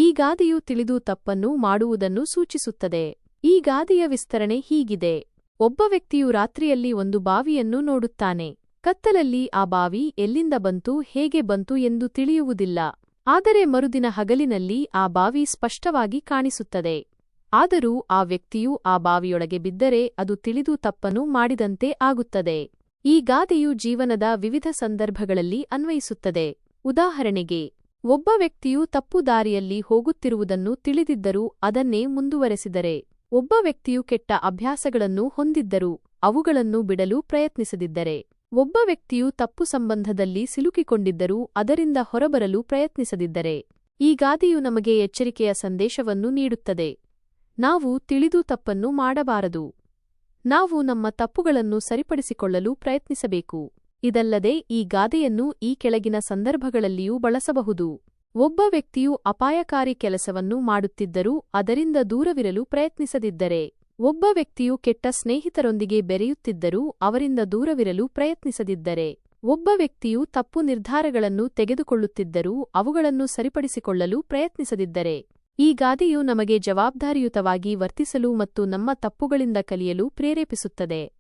ಈ ಗಾದೆಯು ತಿಳಿದು ತಪ್ಪನ್ನು ಮಾಡುವುದನ್ನು ಸೂಚಿಸುತ್ತದೆ. ಈ ಗಾದೆಯ ವಿಸ್ತರಣೆ ಹೀಗಿದೆ. ಒಬ್ಬ ವ್ಯಕ್ತಿಯು ರಾತ್ರಿಯಲ್ಲಿ ಒಂದು ಬಾವಿಯನ್ನು ನೋಡುತ್ತಾನೆ. ಕತ್ತಲಲ್ಲಿ ಆ ಬಾವಿ ಎಲ್ಲಿಂದ ಬಂತು, ಹೇಗೆ ಬಂತು ಎಂದು ತಿಳಿಯುವುದಿಲ್ಲ. ಆದರೆ ಮರುದಿನ ಹಗಲಿನಲ್ಲಿ ಆ ಬಾವಿ ಸ್ಪಷ್ಟವಾಗಿ ಕಾಣಿಸುತ್ತದೆ. ಆದರೂ ಆ ವ್ಯಕ್ತಿಯು ಆ ಬಾವಿಯೊಳಗೆ ಬಿದ್ದರೆ ಅದು ತಿಳಿದು ತಪ್ಪನ್ನು ಮಾಡಿದಂತೆ ಆಗುತ್ತದೆ. ಈ ಗಾದೆಯು ಜೀವನದ ವಿವಿಧ ಸಂದರ್ಭಗಳಲ್ಲಿ ಅನ್ವಯಿಸುತ್ತದೆ. ಉದಾಹರಣೆಗೆ, ಒಬ್ಬ ವ್ಯಕ್ತಿಯು ತಪ್ಪು ದಾರಿಯಲ್ಲಿ ಹೋಗುತ್ತಿರುವುದನ್ನು ತಿಳಿದಿದ್ದರೂ ಅದನ್ನೇ ಮುಂದುವರೆಸಿದರೆ, ಒಬ್ಬ ವ್ಯಕ್ತಿಯು ಕೆಟ್ಟ ಅಭ್ಯಾಸಗಳನ್ನು ಹೊಂದಿದ್ದರೂ ಅವುಗಳನ್ನು ಬಿಡಲು ಪ್ರಯತ್ನಿಸದಿದ್ದರೆ, ಒಬ್ಬ ವ್ಯಕ್ತಿಯು ತಪ್ಪು ಸಂಬಂಧದಲ್ಲಿ ಸಿಲುಕಿಕೊಂಡಿದ್ದರೂ ಅದರಿಂದ ಹೊರಬರಲು ಪ್ರಯತ್ನಿಸದಿದ್ದರೆ, ಈ ಗಾದೆಯು ನಮಗೆ ಎಚ್ಚರಿಕೆಯ ಸಂದೇಶವನ್ನು ನೀಡುತ್ತದೆ. ನಾವು ತಿಳಿದು ತಪ್ಪನ್ನು ಮಾಡಬಾರದು. ನಾವು ನಮ್ಮ ತಪ್ಪುಗಳನ್ನು ಸರಿಪಡಿಸಿಕೊಳ್ಳಲು ಪ್ರಯತ್ನಿಸಬೇಕು. ಇದಲ್ಲದೆ ಈ ಗಾದೆಯನ್ನು ಈ ಕೆಳಗಿನ ಸಂದರ್ಭಗಳಲ್ಲಿಯೂ ಬಳಸಬಹುದು. ಒಬ್ಬ ವ್ಯಕ್ತಿಯು ಅಪಾಯಕಾರಿ ಕೆಲಸವನ್ನು ಮಾಡುತ್ತಿದ್ದರೂ ಅದರಿಂದ ದೂರವಿರಲು ಪ್ರಯತ್ನಿಸದಿದ್ದರೆ, ಒಬ್ಬ ವ್ಯಕ್ತಿಯು ಕೆಟ್ಟ ಸ್ನೇಹಿತರೊಂದಿಗೆ ಬೆರೆಯುತ್ತಿದ್ದರೂ ಅವರಿಂದ ದೂರವಿರಲು ಪ್ರಯತ್ನಿಸದಿದ್ದರೆ, ಒಬ್ಬ ವ್ಯಕ್ತಿಯು ತಪ್ಪು ನಿರ್ಧಾರಗಳನ್ನು ತೆಗೆದುಕೊಳ್ಳುತ್ತಿದ್ದರೂ ಅವುಗಳನ್ನು ಸರಿಪಡಿಸಿಕೊಳ್ಳಲು ಪ್ರಯತ್ನಿಸದಿದ್ದರೆ, ಈ ಗಾದೆಯು ನಮಗೆ ಜವಾಬ್ದಾರಿಯುತವಾಗಿ ವರ್ತಿಸಲು ಮತ್ತು ನಮ್ಮ ತಪ್ಪುಗಳಿಂದ ಕಲಿಯಲು ಪ್ರೇರೇಪಿಸುತ್ತದೆ.